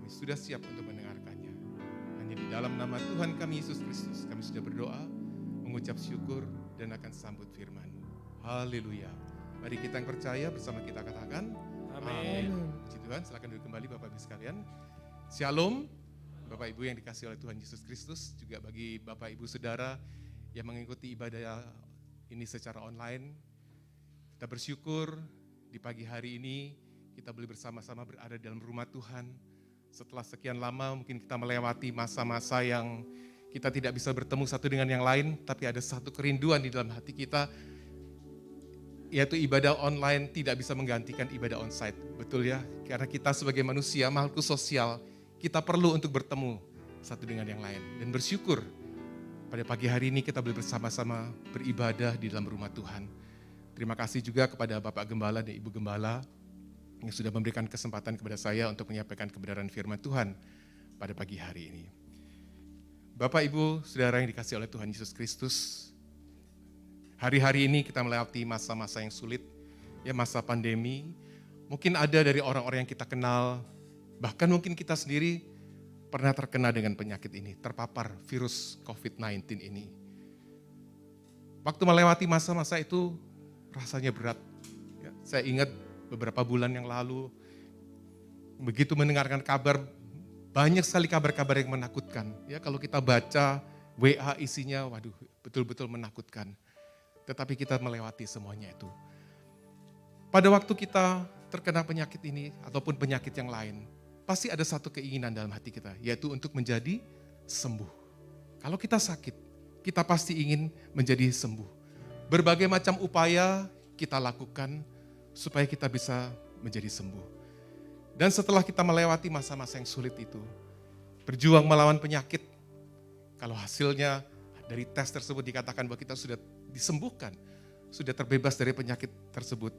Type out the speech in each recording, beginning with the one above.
kami sudah siap untuk mendengarkannya. Hanya di dalam nama Tuhan kami Yesus Kristus kami sudah berdoa, mengucap syukur dan akan sambut firman-Mu. Haleluya. Mari kita yang percaya bersama kita katakan amin. Puji Tuhan, silakan duduk kembali Bapak Ibu sekalian. Shalom Bapak Ibu yang dikasihi oleh Tuhan Yesus Kristus, juga bagi Bapak Ibu Saudara yang mengikuti ibadah ini secara online. Kita bersyukur di pagi hari ini kita boleh bersama-sama berada dalam rumah Tuhan. Setelah sekian lama mungkin kita melewati masa-masa yang kita tidak bisa bertemu satu dengan yang lain, tapi ada satu kerinduan di dalam hati kita, yaitu ibadah online tidak bisa menggantikan ibadah onsite. Betul ya? Karena kita sebagai manusia, makhluk sosial, kita perlu untuk bertemu satu dengan yang lain. Dan bersyukur pada pagi hari ini kita boleh bersama-sama beribadah di dalam rumah Tuhan. Terima kasih juga kepada Bapak Gembala dan Ibu Gembala yang sudah memberikan kesempatan kepada saya untuk menyampaikan kebenaran firman Tuhan pada pagi hari ini. Bapak, Ibu, Saudara yang dikasihi oleh Tuhan Yesus Kristus, hari-hari ini kita melewati masa-masa yang sulit, ya masa pandemi. Mungkin ada dari orang-orang yang kita kenal, bahkan mungkin kita sendiri pernah terkena dengan penyakit ini, terpapar virus COVID-19 ini. Waktu melewati masa-masa itu rasanya berat. Ya, saya ingat beberapa bulan yang lalu, begitu mendengarkan kabar, banyak sekali kabar-kabar yang menakutkan. Ya, kalau kita baca WA isinya, waduh, betul-betul menakutkan. Tetapi kita melewati semuanya itu. Pada waktu kita terkena penyakit ini ataupun penyakit yang lain, pasti ada satu keinginan dalam hati kita, yaitu untuk menjadi sembuh. Kalau kita sakit, kita pasti ingin menjadi sembuh. Berbagai macam upaya kita lakukan supaya kita bisa menjadi sembuh. Dan setelah kita melewati masa-masa yang sulit itu, berjuang melawan penyakit, kalau hasilnya dari tes tersebut dikatakan bahwa kita sudah disembuhkan, sudah terbebas dari penyakit tersebut,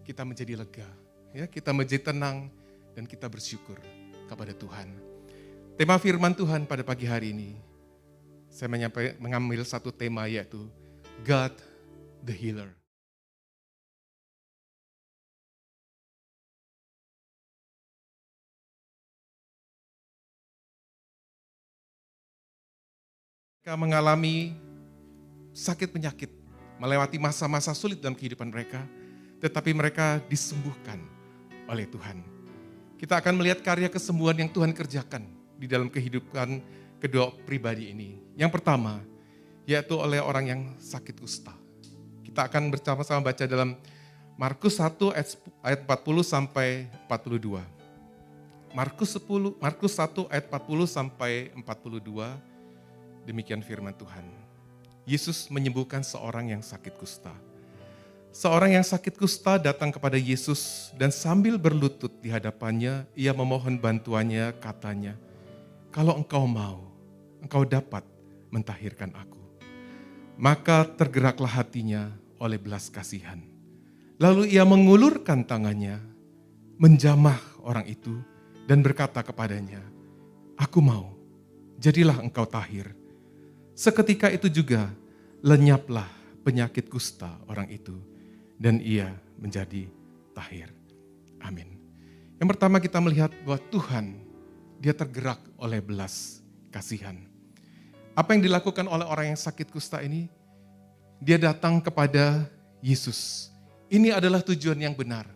kita menjadi lega, ya, kita menjadi tenang, dan kita bersyukur kepada Tuhan. Tema firman Tuhan pada pagi hari ini, saya mengambil satu tema, yaitu God the Healer. Mereka mengalami sakit penyakit, melewati masa-masa sulit dalam kehidupan mereka, tetapi mereka disembuhkan oleh Tuhan. Kita akan melihat karya kesembuhan yang Tuhan kerjakan di dalam kehidupan kedua pribadi ini. Yang pertama, yaitu oleh orang yang sakit kusta. Kita akan bersama-sama baca dalam Markus 1 ayat 40 sampai 42. Markus 1 ayat 40 sampai 42. Demikian firman Tuhan. Yesus menyembuhkan seorang yang sakit kusta. Seorang yang sakit kusta datang kepada Yesus dan sambil berlutut di hadapannya, ia memohon bantuannya, katanya, "Kalau engkau mau, engkau dapat mentahirkan aku." Maka tergeraklah hatinya oleh belas kasihan. Lalu ia mengulurkan tangannya, menjamah orang itu dan berkata kepadanya, "Aku mau, jadilah engkau tahir." Seketika itu juga lenyaplah penyakit kusta orang itu dan ia menjadi tahir. Amin. Yang pertama kita melihat bahwa Tuhan, dia tergerak oleh belas kasihan. Apa yang dilakukan oleh orang yang sakit kusta ini? Dia datang kepada Yesus. Ini adalah tujuan yang benar.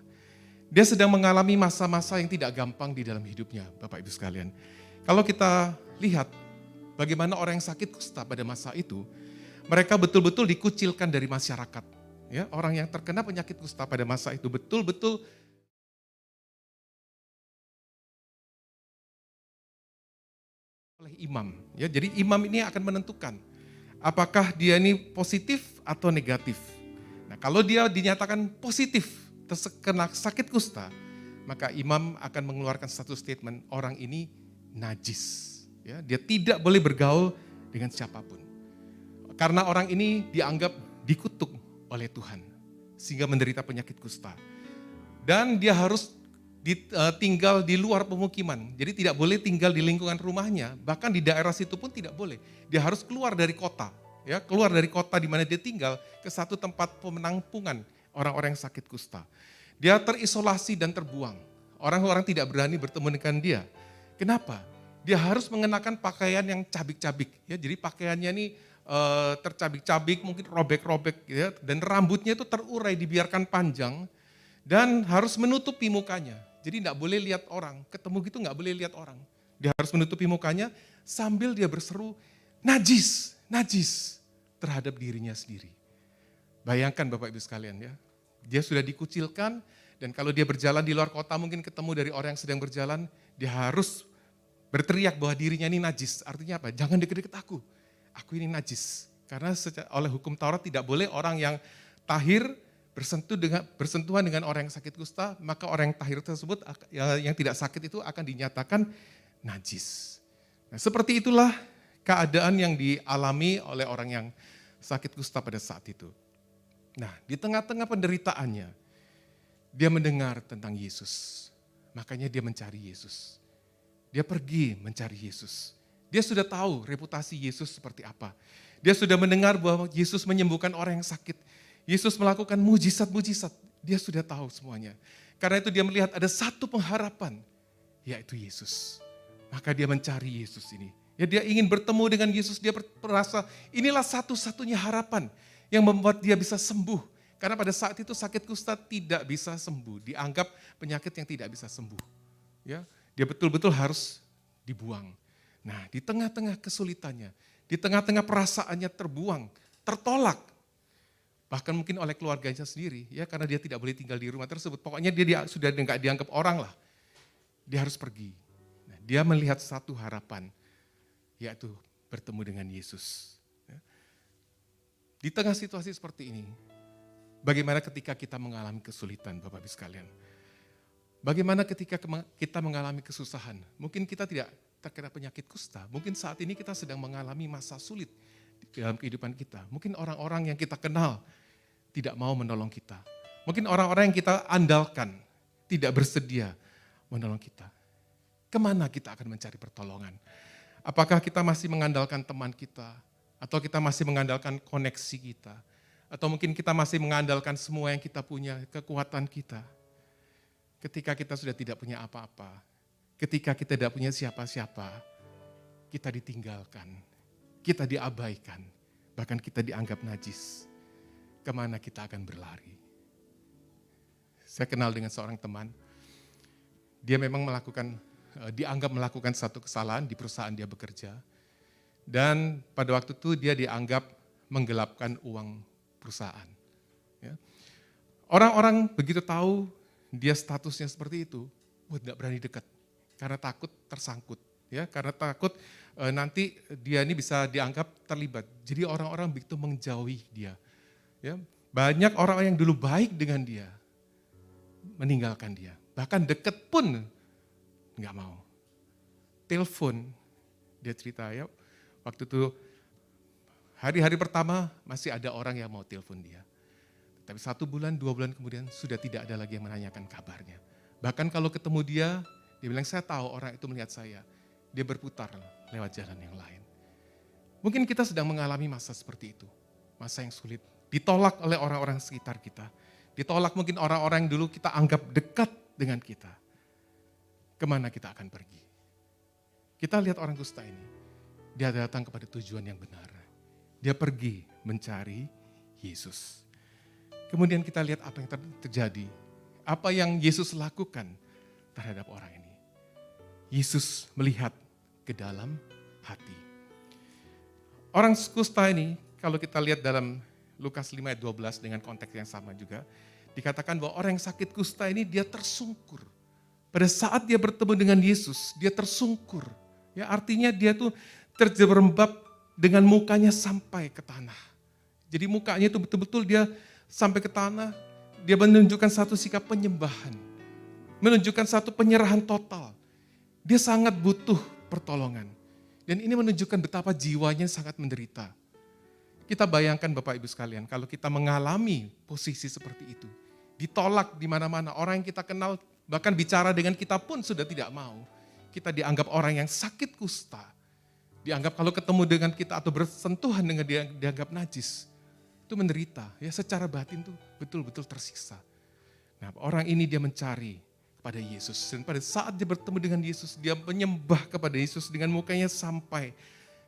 Dia sedang mengalami masa-masa yang tidak gampang di dalam hidupnya, Bapak Ibu sekalian. Kalau kita lihat bagaimana orang yang sakit kusta pada masa itu, mereka betul-betul dikucilkan dari masyarakat. Ya, orang yang terkena penyakit kusta pada masa itu betul-betul oleh imam. Ya, jadi imam ini akan menentukan apakah dia ini positif atau negatif. Nah, kalau dia dinyatakan positif terkena sakit kusta, maka imam akan mengeluarkan satu statement, orang ini najis. Ya, dia tidak boleh bergaul dengan siapapun. Karena orang ini dianggap dikutuk oleh Tuhan, sehingga menderita penyakit kusta. Dan dia harus tinggal di luar pemukiman. Jadi tidak boleh tinggal di lingkungan rumahnya, bahkan di daerah situ pun tidak boleh. Dia harus keluar dari kota, ya, keluar dari kota di mana dia tinggal ke satu tempat penampungan orang-orang yang sakit kusta. Dia terisolasi dan terbuang. Orang-orang tidak berani bertemu dengan dia. Kenapa? Dia harus mengenakan pakaian yang cabik-cabik. Ya, jadi pakaiannya ini tercabik-cabik, mungkin robek-robek, ya, dan rambutnya itu terurai, dibiarkan panjang, dan harus menutupi mukanya. Jadi nggak boleh lihat orang, ketemu gitu nggak boleh lihat orang. Dia harus menutupi mukanya sambil dia berseru, najis, najis, terhadap dirinya sendiri. Bayangkan Bapak Ibu sekalian ya, dia sudah dikucilkan, dan kalau dia berjalan di luar kota mungkin ketemu dari orang yang sedang berjalan, dia harus berteriak bahwa dirinya ini najis. Artinya apa? Jangan deket-deket aku ini najis. Karena oleh hukum Taurat tidak boleh orang yang tahir bersentuhan dengan orang yang sakit kusta, maka orang yang tahir tersebut yang tidak sakit itu akan dinyatakan najis. Nah, seperti itulah keadaan yang dialami oleh orang yang sakit kusta pada saat itu. Nah, di tengah-tengah penderitaannya, dia mendengar tentang Yesus. Makanya dia mencari Yesus. Dia pergi mencari Yesus. Dia sudah tahu reputasi Yesus seperti apa. Dia sudah mendengar bahwa Yesus menyembuhkan orang yang sakit. Yesus melakukan mujizat-mujizat. Dia sudah tahu semuanya. Karena itu dia melihat ada satu pengharapan, yaitu Yesus. Maka dia mencari Yesus ini. Ya, dia ingin bertemu dengan Yesus. Dia merasa inilah satu-satunya harapan yang membuat dia bisa sembuh. Karena pada saat itu sakit kusta tidak bisa sembuh. Dianggap penyakit yang tidak bisa sembuh. Ya, dia betul-betul harus dibuang. Nah, di tengah-tengah kesulitannya, di tengah-tengah perasaannya terbuang, tertolak. Bahkan mungkin oleh keluarganya sendiri, ya, karena dia tidak boleh tinggal di rumah tersebut. Pokoknya dia sudah nggak dianggap orang lah. Dia harus pergi. Nah, dia melihat satu harapan, yaitu bertemu dengan Yesus. Ya. Di tengah situasi seperti ini, bagaimana ketika kita mengalami kesulitan, Bapak Ibu sekalian? Bagaimana ketika kita mengalami kesusahan? Mungkin kita tidak terkena penyakit kusta. Mungkin saat ini kita sedang mengalami masa sulit dalam kehidupan kita. Mungkin orang-orang yang kita kenal tidak mau menolong kita. Mungkin orang-orang yang kita andalkan tidak bersedia menolong kita. Kemana kita akan mencari pertolongan? Apakah kita masih mengandalkan teman kita? Atau kita masih mengandalkan koneksi kita? Atau mungkin kita masih mengandalkan semua yang kita punya, kekuatan kita? Ketika kita sudah tidak punya apa-apa, ketika kita tidak punya siapa-siapa, kita ditinggalkan, kita diabaikan, bahkan kita dianggap najis. Kemana kita akan berlari? Saya kenal dengan seorang teman, dia memang dianggap melakukan satu kesalahan di perusahaan dia bekerja, dan pada waktu itu dia dianggap menggelapkan uang perusahaan. Ya. Orang-orang begitu tahu dia statusnya seperti itu, tidak berani dekat karena takut tersangkut, ya, karena takut nanti dia ini bisa dianggap terlibat. Jadi orang-orang begitu menjauhi dia. Ya, banyak orang yang dulu baik dengan dia meninggalkan dia, bahkan dekat pun nggak mau. Telepon, dia cerita ya, waktu itu hari-hari pertama masih ada orang yang mau telepon dia. Tapi 1 bulan, 2 bulan kemudian sudah tidak ada lagi yang menanyakan kabarnya. Bahkan kalau ketemu dia bilang, saya tahu orang itu melihat saya. Dia berputar lewat jalan yang lain. Mungkin kita sedang mengalami masa seperti itu. Masa yang sulit. Ditolak oleh orang-orang sekitar kita. Ditolak mungkin orang-orang yang dulu kita anggap dekat dengan kita. Kemana kita akan pergi? Kita lihat orang kusta ini. Dia datang kepada tujuan yang benar. Dia pergi mencari Yesus. Kemudian kita lihat apa yang terjadi. Apa yang Yesus lakukan terhadap orang ini. Yesus melihat ke dalam hati. Orang kusta ini, kalau kita lihat dalam Lukas 5 ayat 12 dengan konteks yang sama juga, dikatakan bahwa orang yang sakit kusta ini dia tersungkur. Pada saat dia bertemu dengan Yesus, dia tersungkur. Ya, artinya dia tuh terjerembab dengan mukanya sampai ke tanah. Jadi mukanya itu betul-betul dia sampai ke tanah, dia menunjukkan satu sikap penyembahan. Menunjukkan satu penyerahan total. Dia sangat butuh pertolongan. Dan ini menunjukkan betapa jiwanya sangat menderita. Kita bayangkan Bapak Ibu sekalian, kalau kita mengalami posisi seperti itu. Ditolak di mana-mana, orang yang kita kenal, bahkan bicara dengan kita pun sudah tidak mau. Kita dianggap orang yang sakit kusta. Dianggap kalau ketemu dengan kita atau bersentuhan dengan dia, dianggap najis. Itu menderita, ya secara batin tuh betul-betul tersiksa. Nah, orang ini dia mencari kepada Yesus. Dan pada saat dia bertemu dengan Yesus, dia menyembah kepada Yesus dengan mukanya sampai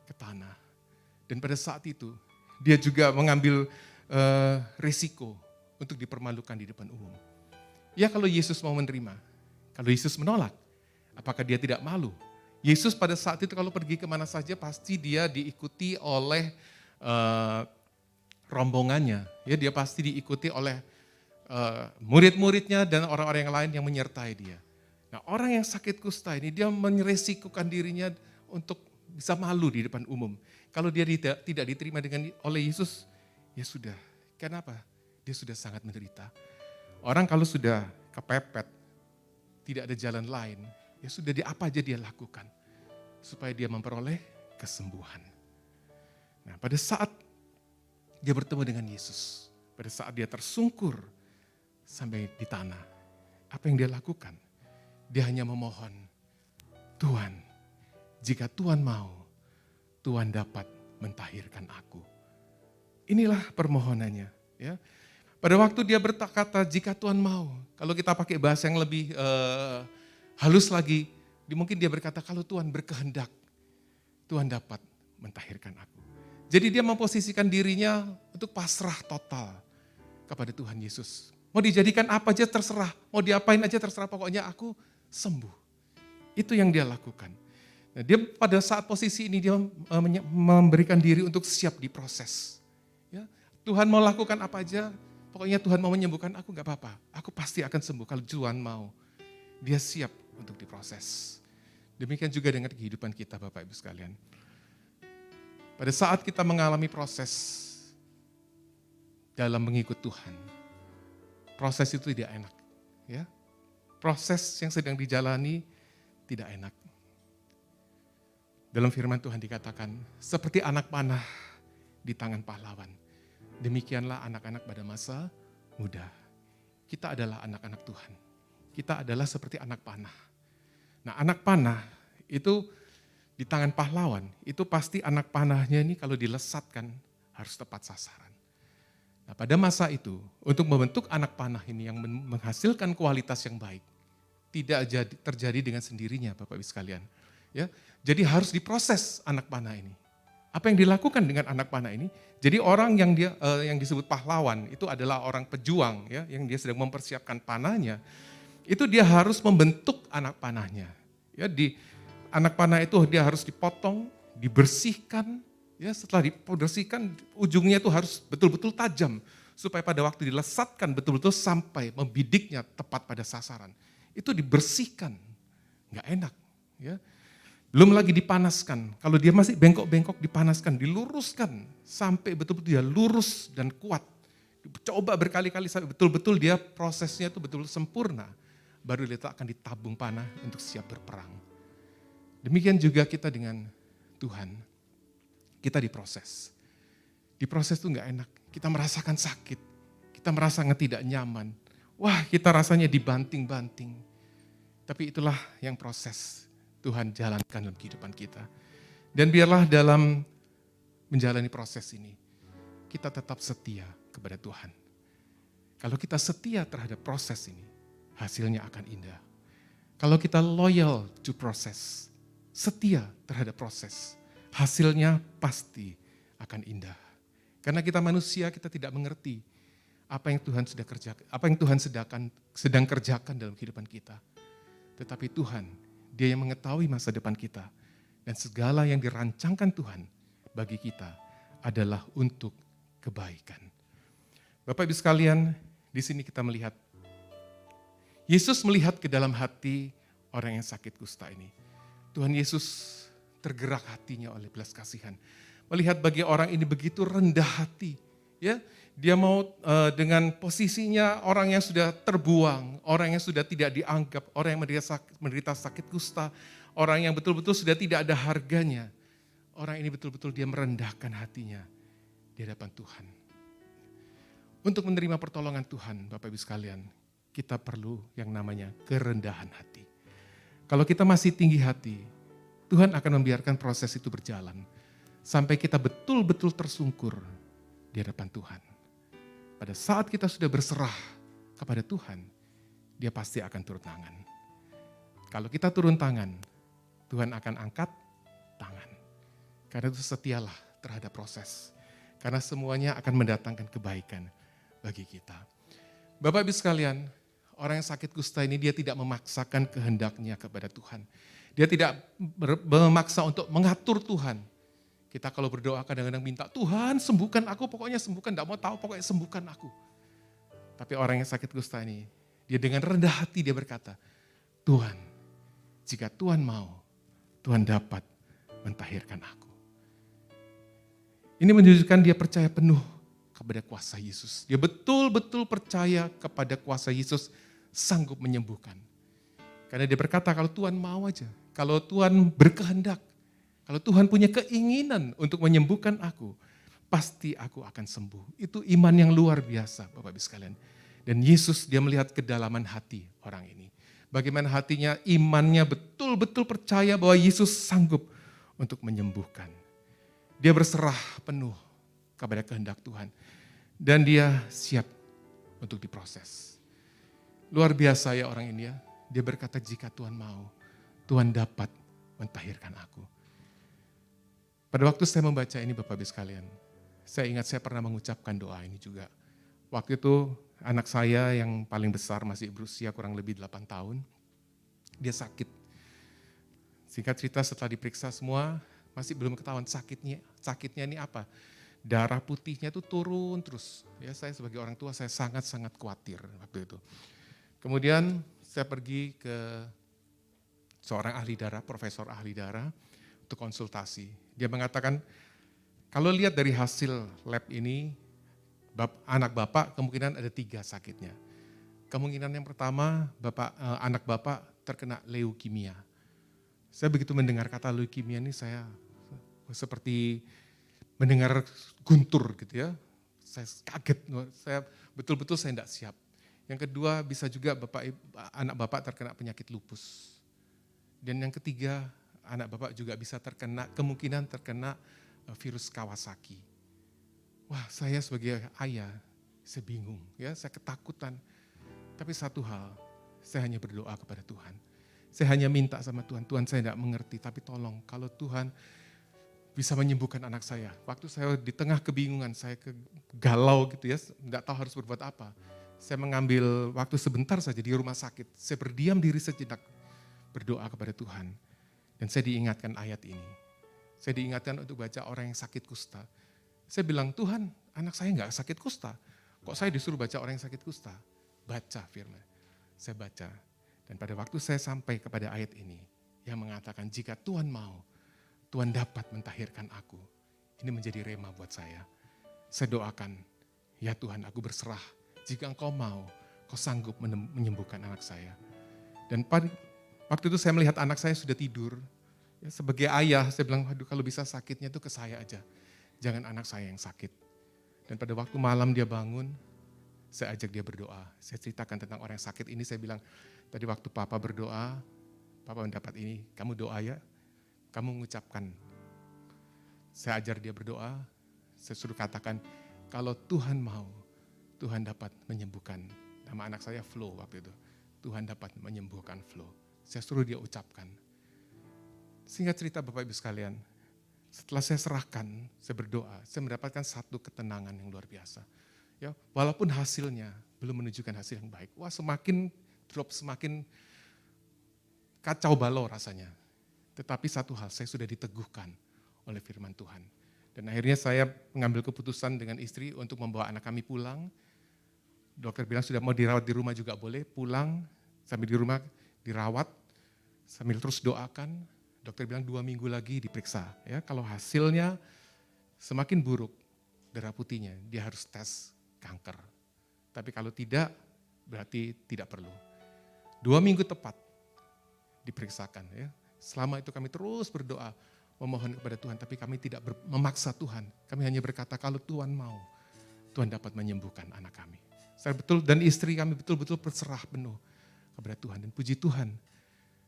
ke tanah. Dan pada saat itu, dia juga mengambil risiko untuk dipermalukan di depan umum. Ya kalau Yesus mau menerima, kalau Yesus menolak, apakah dia tidak malu? Yesus pada saat itu kalau pergi kemana saja pasti dia diikuti oleh rombongannya. Ya, dia pasti diikuti oleh murid-muridnya dan orang-orang yang lain yang menyertai dia. Nah, orang yang sakit kusta ini dia meresikukan dirinya untuk bisa malu di depan umum. Kalau dia tidak diterima oleh Yesus, ya sudah. Kenapa? Dia sudah sangat menderita. Orang kalau sudah kepepet, tidak ada jalan lain, ya sudah apa aja dia lakukan supaya dia memperoleh kesembuhan. Nah, pada saat dia bertemu dengan Yesus, pada saat dia tersungkur sampai di tanah, apa yang dia lakukan? Dia hanya memohon, Tuhan, jika Tuhan mau, Tuhan dapat mentahirkan aku. Inilah permohonannya. Ya. Pada waktu dia berkata, jika Tuhan mau, kalau kita pakai bahasa yang lebih halus lagi, mungkin dia berkata, kalau Tuhan berkehendak, Tuhan dapat mentahirkan aku. Jadi dia memposisikan dirinya untuk pasrah total kepada Tuhan Yesus. Mau dijadikan apa aja terserah, mau diapain aja terserah, pokoknya aku sembuh. Itu yang dia lakukan. Nah, dia pada saat posisi ini dia memberikan diri untuk siap diproses. Ya, Tuhan mau lakukan apa aja, pokoknya Tuhan mau menyembuhkan aku gak apa-apa. Aku pasti akan sembuh kalau Tuhan mau. Dia siap untuk diproses. Demikian juga dengan kehidupan kita Bapak Ibu sekalian. Pada saat kita mengalami proses dalam mengikut Tuhan, proses itu tidak enak. Ya. Proses yang sedang dijalani tidak enak. Dalam firman Tuhan dikatakan, seperti anak panah di tangan pahlawan. Demikianlah anak-anak pada masa muda. Kita adalah anak-anak Tuhan. Kita adalah seperti anak panah. Nah, anak panah itu di tangan pahlawan, itu pasti anak panahnya ini kalau dilesatkan harus tepat sasaran. Nah, pada masa itu, untuk membentuk anak panah ini yang menghasilkan kualitas yang baik, tidak terjadi dengan sendirinya Bapak Ibu sekalian. Ya, jadi harus diproses anak panah ini. Apa yang dilakukan dengan anak panah ini? Jadi orang yang disebut pahlawan itu adalah orang pejuang, ya, yang dia sedang mempersiapkan panahnya. Itu dia harus membentuk anak panahnya. Ya, di anak panah itu dia harus dipotong, dibersihkan. Ya, setelah dibersihkan, ujungnya itu harus betul-betul tajam supaya pada waktu dilesatkan betul-betul sampai membidiknya tepat pada sasaran. Itu dibersihkan, nggak enak. Ya. Belum lagi dipanaskan. Kalau dia masih bengkok-bengkok dipanaskan, diluruskan sampai betul-betul dia lurus dan kuat. Coba berkali-kali sampai betul-betul dia prosesnya itu betul sempurna. Baru diletakkan di tabung panah untuk siap berperang. Demikian juga kita dengan Tuhan. Kita diproses. Diproses itu nggak enak. Kita merasakan sakit. Kita merasa tidak nyaman. Wah, kita rasanya dibanting-banting. Tapi itulah yang proses Tuhan jalankan dalam kehidupan kita. Dan biarlah dalam menjalani proses ini, kita tetap setia kepada Tuhan. Kalau kita setia terhadap proses ini, hasilnya akan indah. Kalau kita loyal to proses, setia terhadap proses, hasilnya pasti akan indah. Karena kita manusia, kita tidak mengerti apa yang Tuhan sudah kerjakan, apa yang Tuhan sedang kerjakan dalam kehidupan kita. Tetapi Tuhan, Dia yang mengetahui masa depan kita. Dan segala yang dirancangkan Tuhan bagi kita adalah untuk kebaikan. Bapak Ibu sekalian, di sini kita melihat, Yesus melihat ke dalam hati orang yang sakit kusta ini. Tuhan Yesus tergerak hatinya oleh belas kasihan. Melihat bagi orang ini begitu rendah hati. Ya, dia mau dengan posisinya orang yang sudah terbuang, orang yang sudah tidak dianggap, orang yang menderita sakit kusta, orang yang betul-betul sudah tidak ada harganya. Orang ini betul-betul dia merendahkan hatinya di hadapan Tuhan. Untuk menerima pertolongan Tuhan, Bapak Ibu sekalian, kita perlu yang namanya kerendahan hati. Kalau kita masih tinggi hati, Tuhan akan membiarkan proses itu berjalan sampai kita betul-betul tersungkur di hadapan Tuhan. Pada saat kita sudah berserah kepada Tuhan, Dia pasti akan turun tangan. Kalau kita turun tangan, Tuhan akan angkat tangan. Karena itu setialah terhadap proses. Karena semuanya akan mendatangkan kebaikan bagi kita. Bapak Ibu sekalian, orang yang sakit kusta ini dia tidak memaksakan kehendaknya kepada Tuhan. Dia tidak memaksa untuk mengatur Tuhan. Kita kalau berdoa kadang-kadang minta, Tuhan sembuhkan aku, pokoknya sembuhkan, tidak mau tahu, pokoknya sembuhkan aku. Tapi orang yang sakit kusta ini, dia dengan rendah hati dia berkata, Tuhan, jika Tuhan mau, Tuhan dapat mentahirkan aku. Ini menunjukkan dia percaya penuh kepada kuasa Yesus. Dia betul-betul percaya kepada kuasa Yesus sanggup menyembuhkan. Karena dia berkata kalau Tuhan mau aja, kalau Tuhan berkehendak, kalau Tuhan punya keinginan untuk menyembuhkan aku, pasti aku akan sembuh. Itu iman yang luar biasa Bapak Ibu sekalian. Dan Yesus dia melihat kedalaman hati orang ini. Bagaimana hatinya, imannya betul-betul percaya bahwa Yesus sanggup untuk menyembuhkan. Dia berserah penuh kepada kehendak Tuhan. Dan dia siap untuk diproses. Luar biasa ya orang ini ya. Dia berkata jika Tuhan mau, Tuhan dapat mentahirkan aku. Pada waktu saya membaca ini Bapak Ibu sekalian, saya ingat saya pernah mengucapkan doa ini juga. Waktu itu anak saya yang paling besar masih berusia kurang lebih 8 tahun, dia sakit. Singkat cerita setelah diperiksa semua, masih belum ketahuan sakitnya ini apa. Darah putihnya itu turun terus. Ya, saya sebagai orang tua saya sangat-sangat khawatir waktu itu. Kemudian saya pergi ke seorang ahli darah, profesor ahli darah untuk konsultasi. Dia mengatakan kalau lihat dari hasil lab ini, anak bapak kemungkinan ada 3 sakitnya. Kemungkinan yang pertama, anak bapak terkena leukemia. Saya begitu mendengar kata leukemia ini saya seperti mendengar guntur gitu ya. Saya kaget, saya betul-betul saya tidak siap. Yang kedua bisa juga anak bapak terkena penyakit lupus. Dan yang ketiga, anak bapak juga bisa kemungkinan terkena virus Kawasaki. Wah, saya sebagai ayah, saya bingung, ya, saya ketakutan. Tapi satu hal, saya hanya berdoa kepada Tuhan. Saya hanya minta sama Tuhan, Tuhan saya tidak mengerti, tapi tolong kalau Tuhan bisa menyembuhkan anak saya. Waktu saya di tengah kebingungan, saya galau gitu ya, tidak tahu harus berbuat apa. Saya mengambil waktu sebentar saja di rumah sakit, saya berdiam diri sejenak, berdoa kepada Tuhan. Dan saya diingatkan ayat ini. Saya diingatkan untuk baca orang yang sakit kusta. Saya bilang, Tuhan, anak saya nggak sakit kusta. Kok saya disuruh baca orang yang sakit kusta? Baca firman. Saya baca. Dan pada waktu saya sampai kepada ayat ini, yang mengatakan, jika Tuhan mau, Tuhan dapat mentahirkan aku. Ini menjadi rema buat saya. Saya doakan, ya Tuhan, aku berserah. Jika Engkau mau, Kau sanggup menyembuhkan anak saya. Dan waktu itu saya melihat anak saya sudah tidur. Ya, sebagai ayah, saya bilang, aduh kalau bisa sakitnya itu ke saya aja. Jangan anak saya yang sakit. Dan pada waktu malam dia bangun, saya ajak dia berdoa. Saya ceritakan tentang orang yang sakit ini, saya bilang, tadi waktu Papa berdoa, Papa mendapat ini, kamu doa ya, kamu mengucapkan. Saya ajar dia berdoa, saya suruh katakan, kalau Tuhan mau, Tuhan dapat menyembuhkan. Nama anak saya Flo waktu itu. Tuhan dapat menyembuhkan Flo. Saya suruh dia ucapkan. Singkat cerita Bapak Ibu sekalian, setelah saya serahkan, saya berdoa, saya mendapatkan satu ketenangan yang luar biasa. Ya, walaupun hasilnya belum menunjukkan hasil yang baik. Wah, semakin drop, semakin kacau balau rasanya. Tetapi satu hal, saya sudah diteguhkan oleh firman Tuhan. Dan akhirnya saya mengambil keputusan dengan istri untuk membawa anak kami pulang. Dokter bilang sudah mau dirawat di rumah juga boleh, pulang sambil di rumah dirawat, sambil terus doakan. Dokter bilang 2 minggu lagi diperiksa. Ya, kalau hasilnya semakin buruk darah putihnya, dia harus tes kanker. Tapi kalau tidak, berarti tidak perlu. 2 minggu tepat diperiksakan. Ya. Selama itu kami terus berdoa, memohon kepada Tuhan, tapi kami tidak memaksa Tuhan. Kami hanya berkata kalau Tuhan mau, Tuhan dapat menyembuhkan anak kami. Saya dan istri kami betul-betul berserah penuh kepada Tuhan. Dan puji Tuhan,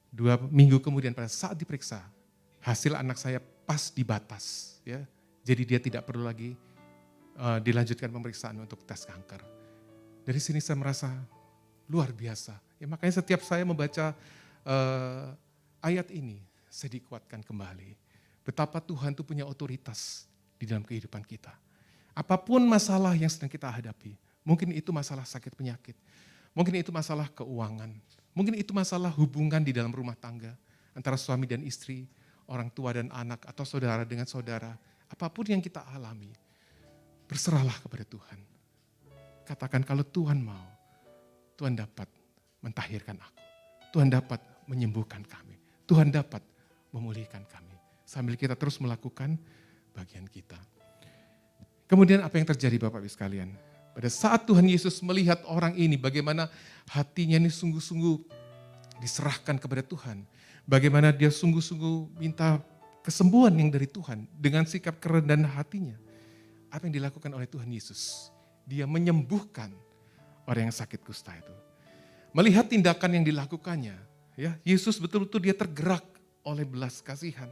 2 minggu kemudian pada saat diperiksa, hasil anak saya pas di batas. Ya. Jadi dia tidak perlu lagi dilanjutkan pemeriksaan untuk tes kanker. Dari sini saya merasa luar biasa. Ya, makanya setiap saya membaca ayat ini, saya dikuatkan kembali. Betapa Tuhan itu punya otoritas di dalam kehidupan kita. Apapun masalah yang sedang kita hadapi, mungkin itu masalah sakit penyakit, mungkin itu masalah keuangan, mungkin itu masalah hubungan di dalam rumah tangga, antara suami dan istri, orang tua dan anak, atau saudara dengan saudara. Apapun yang kita alami, berserahlah kepada Tuhan. Katakan kalau Tuhan mau, Tuhan dapat mentahirkan aku. Tuhan dapat menyembuhkan kami. Tuhan dapat memulihkan kami. Sambil kita terus melakukan bagian kita. Kemudian apa yang terjadi Bapak Ibu sekalian? Pada saat Tuhan Yesus melihat orang ini, bagaimana hatinya ini sungguh-sungguh diserahkan kepada Tuhan. Bagaimana dia sungguh-sungguh minta kesembuhan yang dari Tuhan dengan sikap kerendahan hatinya. Apa yang dilakukan oleh Tuhan Yesus? Dia menyembuhkan orang yang sakit kusta itu. Melihat tindakan yang dilakukannya, ya, Yesus betul-betul dia tergerak oleh belas kasihan.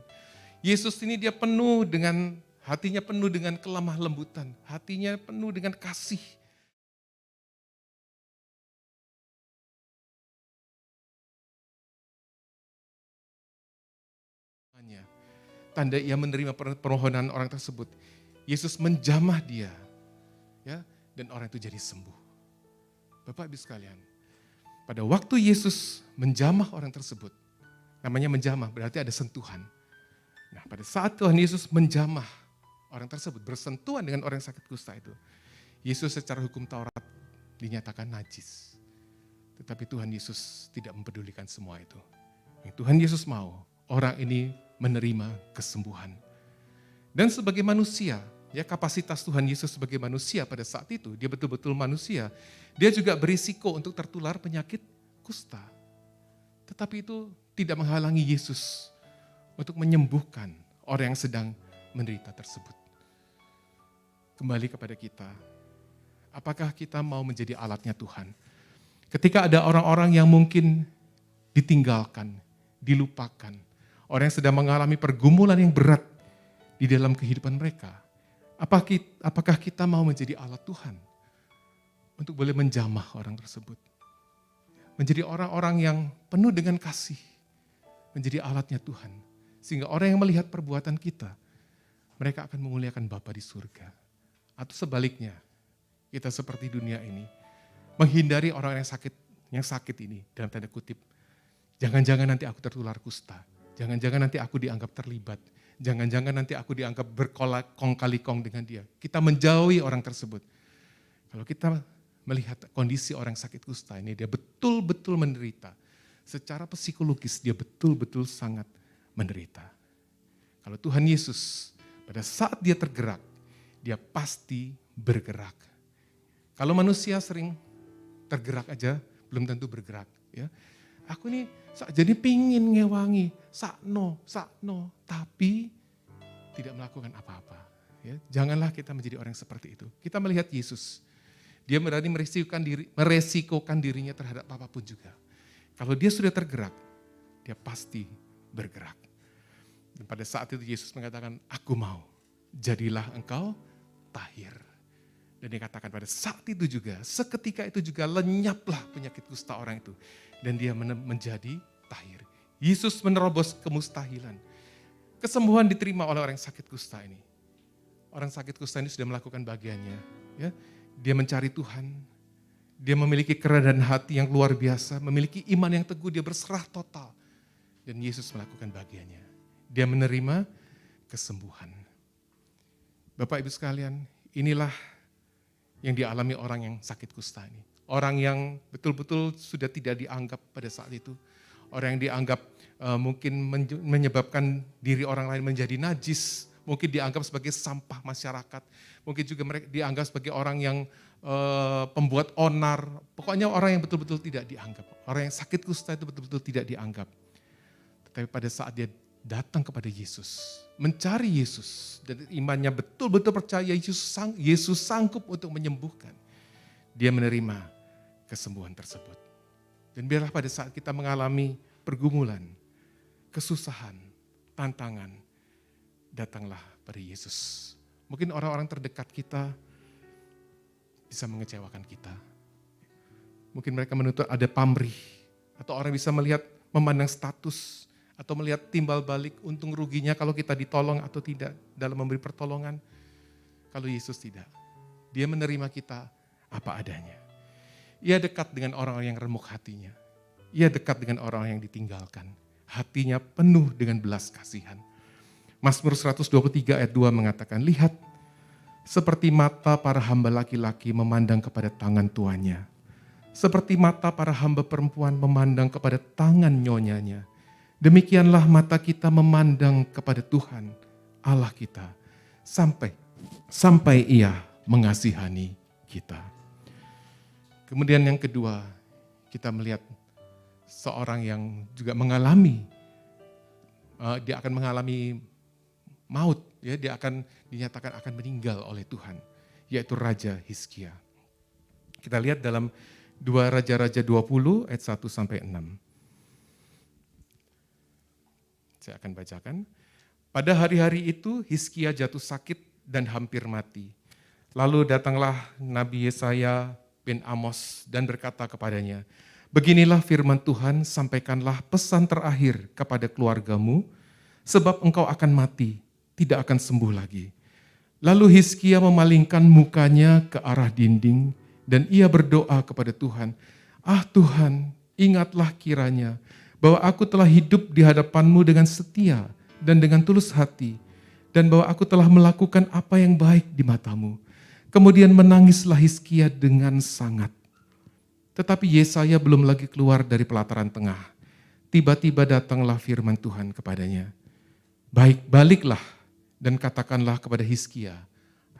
Yesus ini dia penuh dengan, hatinya penuh dengan kelemah lembutan, hatinya penuh dengan kasih. Tanda ia menerima permohonan orang tersebut, Yesus menjamah dia, ya, dan orang itu jadi sembuh. Bapak Ibu sekalian, pada waktu Yesus menjamah orang tersebut, namanya menjamah berarti ada sentuhan. Nah, pada saat Tuhan Yesus menjamah orang tersebut, bersentuhan dengan orang yang sakit kusta itu, Yesus secara hukum Taurat dinyatakan najis. Tetapi Tuhan Yesus tidak mempedulikan semua itu. Yang Tuhan Yesus mau, orang ini menerima kesembuhan. Dan sebagai manusia, ya, kapasitas Tuhan Yesus sebagai manusia pada saat itu, dia betul-betul manusia. Dia juga berisiko untuk tertular penyakit kusta. Tetapi itu tidak menghalangi Yesus untuk menyembuhkan orang yang sedang menderita tersebut. Kembali kepada kita, apakah kita mau menjadi alatnya Tuhan? Ketika ada orang-orang yang mungkin ditinggalkan, dilupakan, orang yang sedang mengalami pergumulan yang berat di dalam kehidupan mereka, apakah kita mau menjadi alat Tuhan untuk boleh menjamah orang tersebut? Menjadi orang-orang yang penuh dengan kasih, menjadi alatnya Tuhan. Sehingga orang yang melihat perbuatan kita, mereka akan memuliakan Bapa di surga. Atau sebaliknya, kita seperti dunia ini, menghindari orang yang sakit ini, dalam tanda kutip. Jangan-jangan nanti aku tertular kusta. Jangan-jangan nanti aku dianggap terlibat. Jangan-jangan nanti aku dianggap berkong-kali-kong dengan dia. Kita menjauhi orang tersebut. Kalau kita melihat kondisi orang sakit kusta ini, dia betul-betul menderita. Secara psikologis dia betul-betul sangat menderita. Kalau Tuhan Yesus pada saat dia tergerak, dia pasti bergerak. Kalau manusia sering tergerak aja, belum tentu bergerak. Ya. Aku ini jadi pingin ngewangi, sakno, tapi tidak melakukan apa-apa. Ya, janganlah kita menjadi orang seperti itu. Kita melihat Yesus, dia berani meresikokan dirinya terhadap apapun juga. Kalau dia sudah tergerak, dia pasti bergerak. Dan pada saat itu Yesus mengatakan, aku mau, jadilah engkau tahir. Dan dia katakan pada saat itu juga, seketika itu juga lenyaplah penyakit kusta orang itu. Dan dia menjadi tahir. Yesus menerobos kemustahilan. Kesembuhan diterima oleh orang yang sakit kusta ini. Orang sakit kusta ini sudah melakukan bagiannya. Ya. Dia mencari Tuhan. Dia memiliki kerendahan hati yang luar biasa. Memiliki iman yang teguh, dia berserah total. Dan Yesus melakukan bagiannya. Dia menerima kesembuhan. Bapak Ibu sekalian, inilah yang dialami orang yang sakit kusta ini. Orang yang betul-betul sudah tidak dianggap pada saat itu. Orang yang dianggap mungkin menyebabkan diri orang lain menjadi najis. Mungkin dianggap sebagai sampah masyarakat. Mungkin juga mereka dianggap sebagai orang yang pembuat onar. Pokoknya orang yang betul-betul tidak dianggap. Orang yang sakit kusta itu betul-betul tidak dianggap. Tetapi pada saat dia datang kepada Yesus, mencari Yesus, dan imannya betul-betul percaya Yesus sanggup untuk menyembuhkan. Dia menerima kesembuhan tersebut. Dan biarlah pada saat kita mengalami pergumulan, kesusahan, tantangan, datanglah pada Yesus. Mungkin orang-orang terdekat kita bisa mengecewakan kita. Mungkin mereka menuntut ada pamrih, atau orang bisa melihat memandang status, atau melihat timbal balik untung ruginya kalau kita ditolong atau tidak dalam memberi pertolongan. Kalau Yesus tidak, dia menerima kita apa adanya. Ia dekat dengan orang yang remuk hatinya. Ia dekat dengan orang yang ditinggalkan. Hatinya penuh dengan belas kasihan. Mazmur 123 ayat 2 mengatakan, lihat, seperti mata para hamba laki-laki memandang kepada tangan tuannya. Seperti mata para hamba perempuan memandang kepada tangan nyonyanya. Demikianlah mata kita memandang kepada Tuhan, Allah kita, sampai Ia mengasihani kita. Kemudian yang kedua, kita melihat seorang yang juga mengalami, dia akan mengalami maut, ya, dia akan dinyatakan akan meninggal oleh Tuhan, yaitu Raja Hizkia. Kita lihat dalam 2 Raja-Raja 20 ayat 1 sampai 6. Saya akan bacakan. Pada hari-hari itu Hizkia jatuh sakit dan hampir mati. Lalu datanglah Nabi Yesaya bin Amos dan berkata kepadanya, beginilah firman Tuhan, sampaikanlah pesan terakhir kepada keluargamu, sebab engkau akan mati, tidak akan sembuh lagi. Lalu Hizkia memalingkan mukanya ke arah dinding dan ia berdoa kepada Tuhan, ah Tuhan, ingatlah kiranya bahwa aku telah hidup di hadapanmu dengan setia dan dengan tulus hati, dan bahwa aku telah melakukan apa yang baik di matamu. Kemudian menangislah Hizkia dengan sangat. Tetapi Yesaya belum lagi keluar dari pelataran tengah. Tiba-tiba datanglah firman Tuhan kepadanya. Baik, baliklah dan katakanlah kepada Hizkia,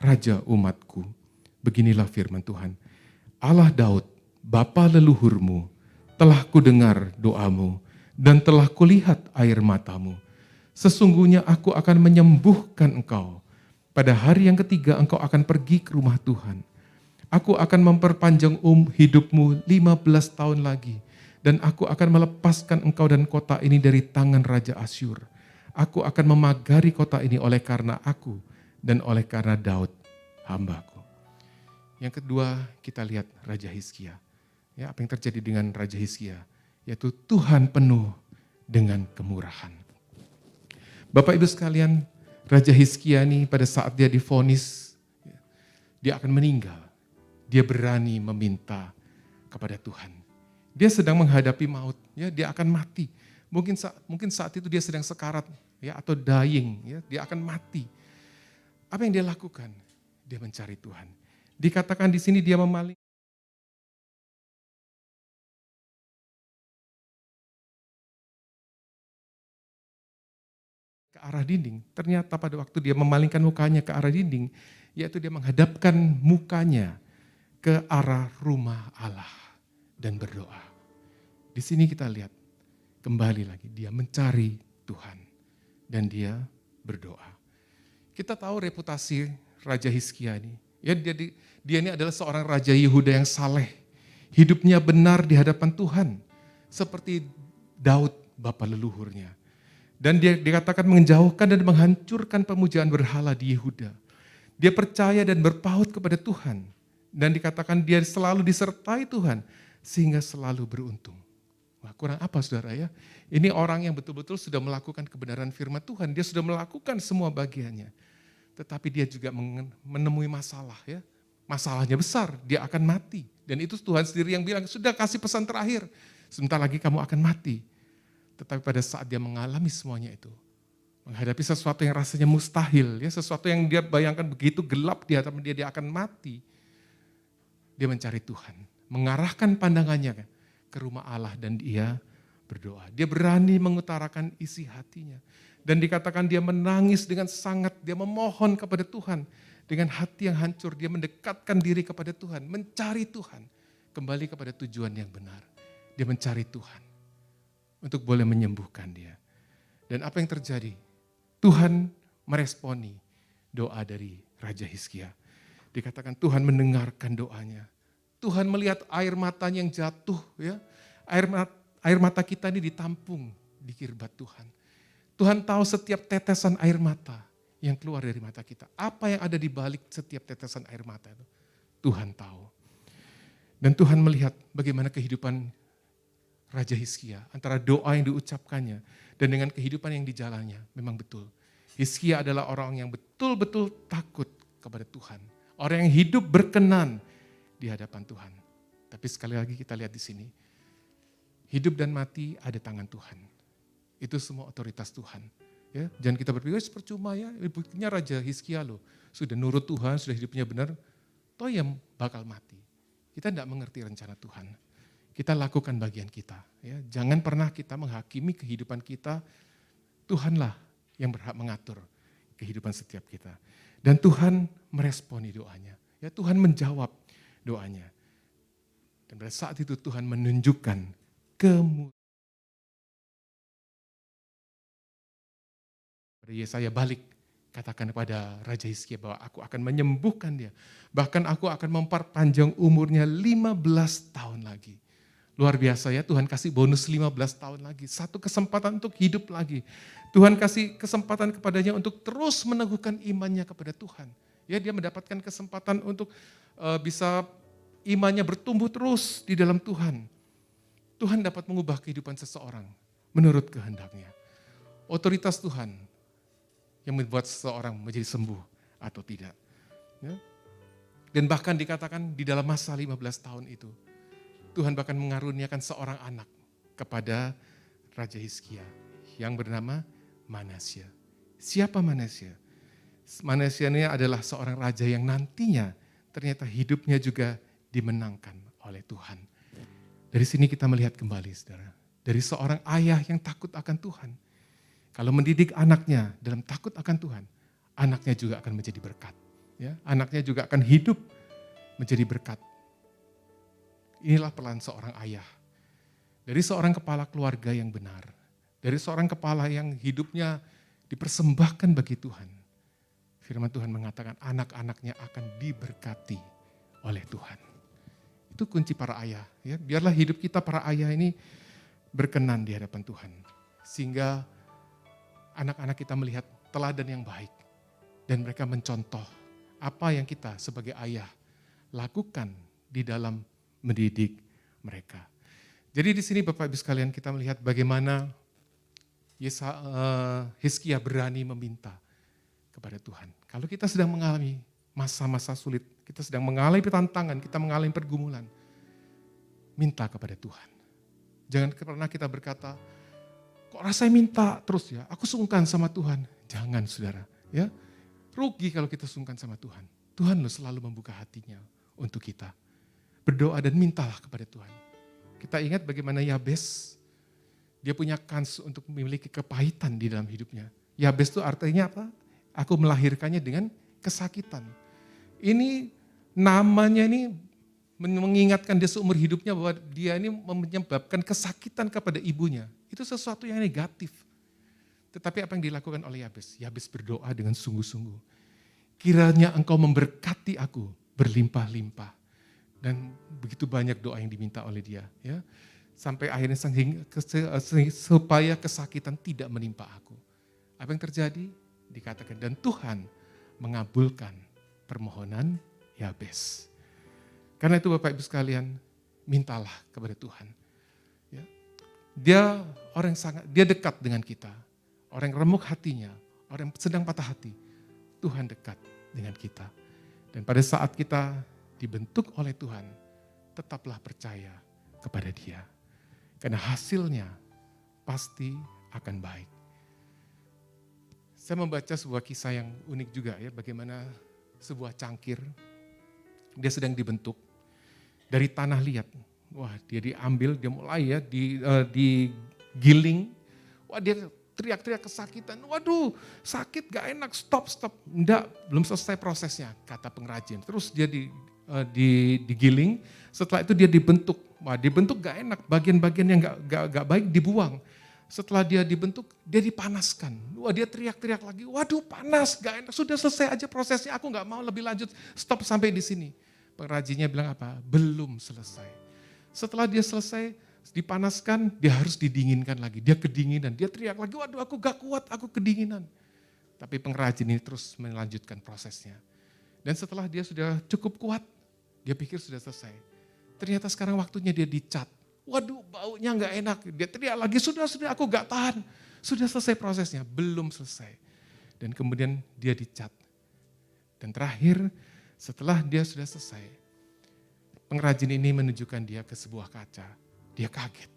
Raja umatku, beginilah firman Tuhan. Allah Daud, bapa leluhurmu, telah kudengar doamu, dan telah kulihat air matamu. Sesungguhnya aku akan menyembuhkan engkau. Pada hari yang ketiga engkau akan pergi ke rumah Tuhan. Aku akan memperpanjang hidupmu 15 tahun lagi. Dan aku akan melepaskan engkau dan kota ini dari tangan Raja Asyur. Aku akan memagari kota ini oleh karena aku dan oleh karena Daud hambaku. Yang kedua kita lihat Raja Hizkia. Ya, apa yang terjadi dengan Raja Hizkia? Yaitu Tuhan penuh dengan kemurahan. Bapak Ibu sekalian, Raja Hizkia ini pada saat dia divonis, dia akan meninggal. Dia berani meminta kepada Tuhan. Dia sedang menghadapi maut, ya, dia akan mati. Mungkin saat itu dia sedang sekarat, ya, atau dying, ya, dia akan mati. Apa yang dia lakukan? Dia mencari Tuhan. Dikatakan di sini dia memaling ke arah dinding. Ternyata pada waktu dia memalingkan mukanya ke arah dinding, yaitu dia menghadapkan mukanya ke arah rumah Allah dan berdoa. Di sini kita lihat kembali lagi dia mencari Tuhan dan dia berdoa. Kita tahu reputasi Raja Hizkia ini. Ya, dia ini adalah seorang raja Yehuda yang saleh. Hidupnya benar di hadapan Tuhan seperti Daud bapa leluhurnya. Dan dia dikatakan menjauhkan dan menghancurkan pemujaan berhala di Yehuda. Dia percaya dan berpaut kepada Tuhan. Dan dikatakan dia selalu disertai Tuhan sehingga selalu beruntung. Wah, kurang apa saudara ya? Ini orang yang betul-betul sudah melakukan kebenaran firman Tuhan. Dia sudah melakukan semua bagiannya. Tetapi dia juga menemui masalah ya. Masalahnya besar, dia akan mati. Dan itu Tuhan sendiri yang bilang, sudah kasih pesan terakhir. Sebentar lagi kamu akan mati. Tetapi pada saat dia mengalami semuanya itu, menghadapi sesuatu yang rasanya mustahil, ya, sesuatu yang dia bayangkan begitu gelap di hadapan dia akan mati. Dia mencari Tuhan, mengarahkan pandangannya ke rumah Allah dan dia berdoa. Dia berani mengutarakan isi hatinya. Dan dikatakan dia menangis dengan sangat, dia memohon kepada Tuhan. Dengan hati yang hancur, dia mendekatkan diri kepada Tuhan, mencari Tuhan. Kembali kepada tujuan yang benar. Dia mencari Tuhan untuk boleh menyembuhkan dia. Dan apa yang terjadi? Tuhan meresponi doa dari Raja Hizkia. Dikatakan Tuhan mendengarkan doanya. Tuhan melihat air matanya yang jatuh, ya. Air mata kita ini ditampung di kirbat Tuhan. Tuhan tahu setiap tetesan air mata yang keluar dari mata kita. Apa yang ada di balik setiap tetesan air mata itu? Tuhan tahu. Dan Tuhan melihat bagaimana kehidupan Raja Hizkia, antara doa yang diucapkannya dan dengan kehidupan yang dijalannya, memang betul. Hizkia adalah orang yang betul-betul takut kepada Tuhan. Orang yang hidup berkenan di hadapan Tuhan. Tapi sekali lagi kita lihat di sini, hidup dan mati ada tangan Tuhan. Itu semua otoritas Tuhan. Ya, jangan kita berpikir percuma ya, buktinya Raja Hizkia loh, sudah nurut Tuhan, sudah hidupnya benar, toh yang bakal mati. Kita tidak mengerti rencana Tuhan. Kita lakukan bagian kita. Ya. Jangan pernah kita menghakimi kehidupan kita. Tuhanlah yang berhak mengatur kehidupan setiap kita. Dan Tuhan meresponi doanya. Ya, Tuhan menjawab doanya. Dan pada saat itu Tuhan menunjukkan kemuliaan. Pada Yesaya balik, katakan kepada Raja Hizkia bahwa aku akan menyembuhkan dia. Bahkan aku akan memperpanjang umurnya 15 tahun lagi. Luar biasa ya, Tuhan kasih bonus 15 tahun lagi. Satu kesempatan untuk hidup lagi. Tuhan kasih kesempatan kepadanya untuk terus meneguhkan imannya kepada Tuhan. Ya, dia mendapatkan kesempatan untuk bisa imannya bertumbuh terus di dalam Tuhan. Tuhan dapat mengubah kehidupan seseorang menurut kehendaknya. Otoritas Tuhan yang membuat seseorang menjadi sembuh atau tidak. Ya. Dan bahkan dikatakan di dalam masa 15 tahun itu, Tuhan bahkan mengaruniakan seorang anak kepada Raja Hizkia yang bernama Manasya. Siapa Manasya? Manasya ini adalah seorang raja yang nantinya ternyata hidupnya juga dimenangkan oleh Tuhan. Dari sini kita melihat kembali, saudara. Dari seorang ayah yang takut akan Tuhan. Kalau mendidik anaknya dalam takut akan Tuhan, anaknya juga akan menjadi berkat. Ya, anaknya juga akan hidup menjadi berkat. Inilah peran seorang ayah. Dari seorang kepala keluarga yang benar. Dari seorang kepala yang hidupnya dipersembahkan bagi Tuhan. Firman Tuhan mengatakan anak-anaknya akan diberkati oleh Tuhan. Itu kunci para ayah. Ya. Biarlah hidup kita para ayah ini berkenan di hadapan Tuhan. Sehingga anak-anak kita melihat teladan yang baik. Dan mereka mencontoh apa yang kita sebagai ayah lakukan di dalam mendidik mereka. Jadi di sini Bapak Ibu sekalian kita melihat bagaimana Hizkia berani meminta kepada Tuhan. Kalau kita sedang mengalami masa-masa sulit, kita sedang mengalami tantangan, kita mengalami pergumulan, minta kepada Tuhan. Jangan pernah kita berkata, kok rasanya minta terus ya, aku sungkan sama Tuhan. Jangan saudara, ya. Rugi kalau kita sungkan sama Tuhan. Tuhan loh selalu membuka hatinya untuk kita. Berdoa dan mintalah kepada Tuhan. Kita ingat bagaimana Yabes, dia punya kans untuk memiliki kepahitan di dalam hidupnya. Yabes itu artinya apa? Aku melahirkannya dengan kesakitan. Ini namanya ini mengingatkan dia seumur hidupnya bahwa dia ini menyebabkan kesakitan kepada ibunya. Itu sesuatu yang negatif. Tetapi apa yang dilakukan oleh Yabes? Yabes berdoa dengan sungguh-sungguh. Kiranya engkau memberkati aku berlimpah-limpah. Dan begitu banyak doa yang diminta oleh dia. Ya. Sampai akhirnya supaya kesakitan tidak menimpa aku. Apa yang terjadi? Dikatakan, dan Tuhan mengabulkan permohonan Yabes. Karena itu Bapak Ibu sekalian, mintalah kepada Tuhan. Ya. Dia dekat dengan kita. Orang yang remuk hatinya, orang yang sedang patah hati, Tuhan dekat dengan kita. Dan pada saat kita dibentuk oleh Tuhan, tetaplah percaya kepada Dia. Karena hasilnya pasti akan baik. Saya membaca sebuah kisah yang unik juga ya, bagaimana sebuah cangkir, dia sedang dibentuk dari tanah liat. Wah, dia diambil, dia mulai ya digiling. Wah, dia teriak-teriak kesakitan. Waduh, sakit gak enak, stop. Enggak, belum selesai prosesnya, kata pengrajin. Terus dia digiling, setelah itu dia dibentuk. Wah, dibentuk gak enak, bagian-bagian yang gak baik dibuang. Setelah dia dibentuk, dia dipanaskan. Wah, dia teriak-teriak lagi, waduh panas, gak enak, sudah selesai aja prosesnya, aku gak mau lebih lanjut, stop sampai di sini. Pengrajinnya bilang apa? Belum selesai. Setelah dia selesai, dipanaskan, dia harus didinginkan lagi. Dia kedinginan, dia teriak lagi, waduh aku gak kuat, aku kedinginan. Tapi pengrajin ini terus melanjutkan prosesnya. Dan setelah dia sudah cukup kuat, dia pikir sudah selesai. Ternyata sekarang waktunya dia dicat Waduh, baunya nggak enak. Dia teriak lagi, sudah aku nggak tahan. Sudah selesai prosesnya, belum selesai. Dan kemudian dia dicat. Dan terakhir, setelah dia sudah selesai, pengrajin ini menunjukkan dia ke sebuah kaca. Dia kaget.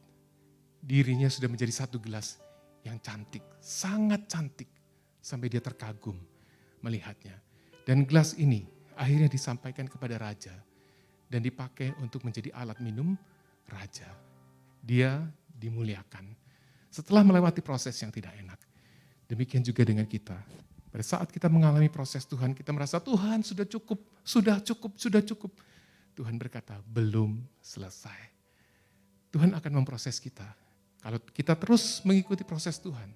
Dirinya sudah menjadi satu gelas yang cantik, sangat cantik. Sampai dia terkagum melihatnya. Dan gelas ini akhirnya disampaikan kepada raja. Dan dipakai untuk menjadi alat minum raja. Dia dimuliakan. Setelah melewati proses yang tidak enak. Demikian juga dengan kita. Pada saat kita mengalami proses Tuhan, kita merasa Tuhan sudah cukup, sudah cukup. Tuhan berkata, belum selesai. Tuhan akan memproses kita. Kalau kita terus mengikuti proses Tuhan,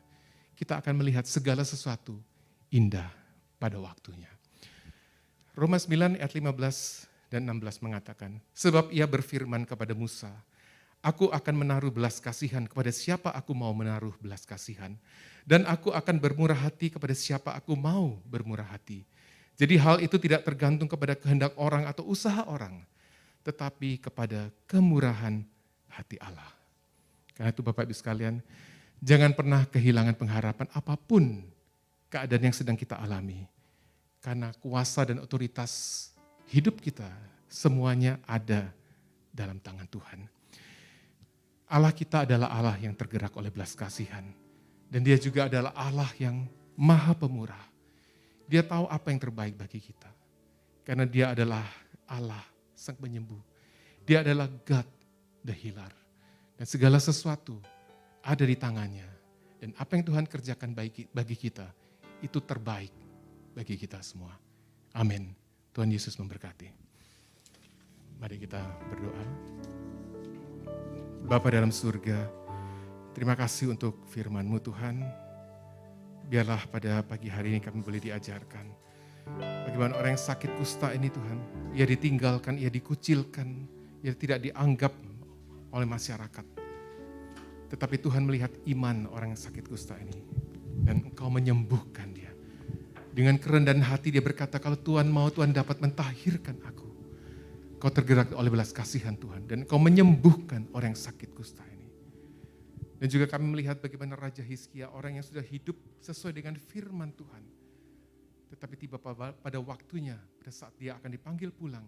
kita akan melihat segala sesuatu indah pada waktunya. Roma 9 ayat 15 dan 16 mengatakan, sebab ia berfirman kepada Musa, aku akan menaruh belas kasihan kepada siapa aku mau menaruh belas kasihan. Dan aku akan bermurah hati kepada siapa aku mau bermurah hati. Jadi hal itu tidak tergantung kepada kehendak orang atau usaha orang, tetapi kepada kemurahan hati Allah. Karena itu Bapak Ibu sekalian, jangan pernah kehilangan pengharapan apapun keadaan yang sedang kita alami. Karena kuasa dan otoritas hidup kita semuanya ada dalam tangan Tuhan. Allah kita adalah Allah yang tergerak oleh belas kasihan. Dan dia juga adalah Allah yang maha pemurah. Dia tahu apa yang terbaik bagi kita. Karena dia adalah Allah sang penyembuh. Dia adalah God the healer. Dan segala sesuatu ada di tangannya. Dan apa yang Tuhan kerjakan bagi kita, itu terbaik bagi kita semua. Amin. Tuhan Yesus memberkati. Mari kita berdoa. Bapa dalam surga, terima kasih untuk firman-Mu Tuhan. Biarlah pada pagi hari ini kami boleh diajarkan. Bagaimana orang yang sakit kusta ini Tuhan, ia ditinggalkan, ia dikucilkan, ia tidak dianggap oleh masyarakat. Tetapi Tuhan melihat iman orang yang sakit kusta ini. Dan Engkau menyembuhkan dia. Dengan kerendahan hati dia berkata, kalau Tuhan mau, Tuhan dapat mentahirkan aku. Kau tergerak oleh belas kasihan Tuhan. Dan Engkau menyembuhkan orang yang sakit kusta ini. Dan juga kami melihat bagaimana Raja Hizkia, orang yang sudah hidup sesuai dengan firman Tuhan. Tetapi tiba pada waktunya, pada saat dia akan dipanggil pulang,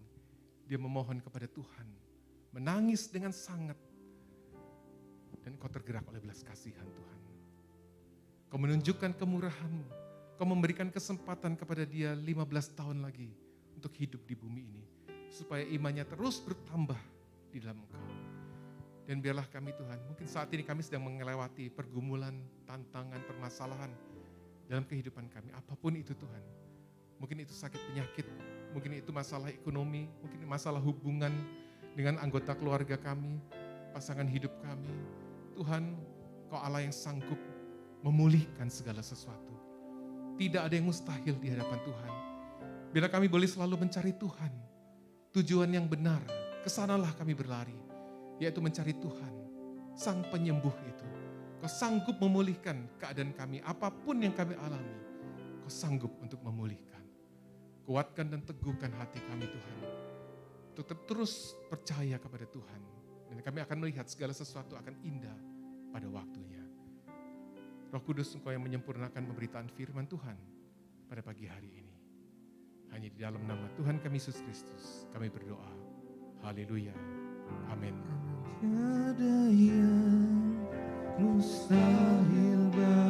dia memohon kepada Tuhan. Menangis dengan sangat. Dan Kau tergerak oleh belas kasihan Tuhan. Kau menunjukkan kemurahan-Mu. Kau memberikan kesempatan kepada dia 15 tahun lagi untuk hidup di bumi ini. Supaya imannya terus bertambah di dalam Engkau. Dan biarlah kami Tuhan, mungkin saat ini kami sedang melewati pergumulan, tantangan, permasalahan dalam kehidupan kami. Apapun itu Tuhan. Mungkin itu sakit penyakit, mungkin itu masalah ekonomi, mungkin masalah hubungan dengan anggota keluarga kami, pasangan hidup kami. Tuhan, Kau Allah yang sanggup memulihkan segala sesuatu. Tidak ada yang mustahil di hadapan Tuhan. Bila kami boleh selalu mencari Tuhan, tujuan yang benar, kesanalah kami berlari, yaitu mencari Tuhan, Sang Penyembuh itu. Kau sanggup memulihkan keadaan kami, apapun yang kami alami, Kau sanggup untuk memulihkan. Kuatkan dan teguhkan hati kami Tuhan, untuk terus percaya kepada Tuhan. Dan kami akan melihat segala sesuatu akan indah pada waktunya. Roh Kudus, Engkau yang menyempurnakan pemberitaan firman Tuhan pada pagi hari ini. Hanya di dalam nama Tuhan kami Yesus Kristus kami berdoa. Haleluya. Amin. Tiada yang mustahil bagi